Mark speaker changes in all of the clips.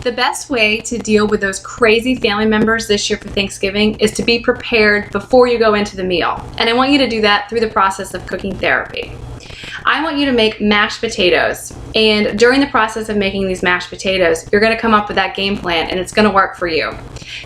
Speaker 1: The best way to deal with those crazy family members this year for Thanksgiving is to be prepared before you go into the meal. And I want you to do that through the process of cooking therapy. I want you to make mashed potatoes, and during the process of making these mashed potatoes, you're going to come up with that game plan and it's going to work for you.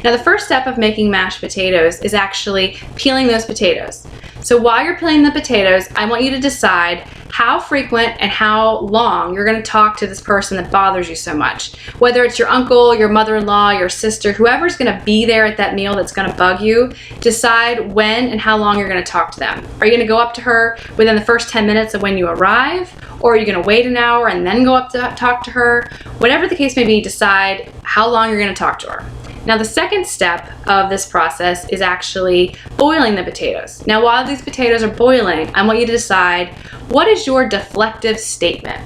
Speaker 1: Now, the first step of making mashed potatoes is actually peeling those potatoes. So while you're peeling the potatoes, I want you to decide how frequent and how long you're going to talk to this person that bothers you so much. Whether it's your uncle, your mother-in-law, your sister, whoever's going to be there at that meal that's going to bug you, decide when and how long you're going to talk to them. Are you going to go up to her within the first 10 minutes of when you arrive? Or are you going to wait an hour and then go up to talk to her? Whatever the case may be, decide how long you're going to talk to her. Now, the second step of this process is actually boiling the potatoes. Now, while these potatoes are boiling, I want you to decide, what is your deflective statement?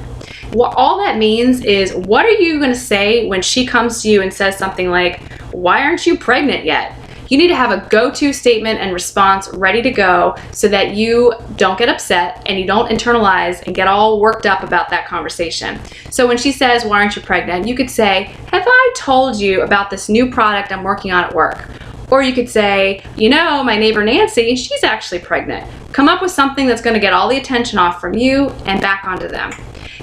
Speaker 1: What all that means is, what are you going to say when she comes to you and says something like, "Why aren't you pregnant yet?" You need to have a go-to statement and response ready to go so that you don't get upset and you don't internalize and get all worked up about that conversation. So when she says, "Why aren't you pregnant?" you could say, "Have I told you about this new product I'm working on at work?" Or you could say, "You know, my neighbor Nancy, she's actually pregnant." Come up with something that's going to get all the attention off from you and back onto them.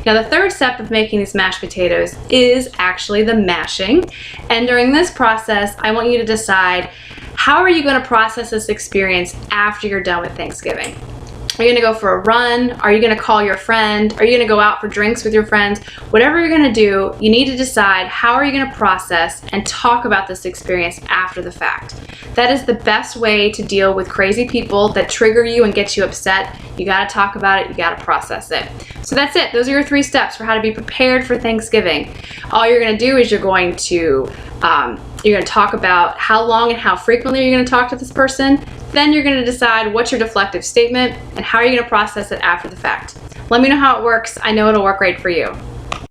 Speaker 1: Now, the third step of making these mashed potatoes is actually the mashing. And during this process, I want you to decide, how are you going to process this experience after you're done with Thanksgiving? Are you going to go for a run? Are you going to call your friend? Are you going to go out for drinks with your friends? Whatever you're going to do, you need to decide, how are you going to process and talk about this experience after the fact. That is the best way to deal with crazy people that trigger you and get you upset. You got to talk about it. You got to process it. So that's it. Those are your 3 steps for how to be prepared for Thanksgiving. All you're going to do is you're going to talk about how long and how frequently you're going to talk to this person. Then you're going to decide what's your deflective statement and how are you going to process it after the fact. Let me know how it works. I know it'll work great for you.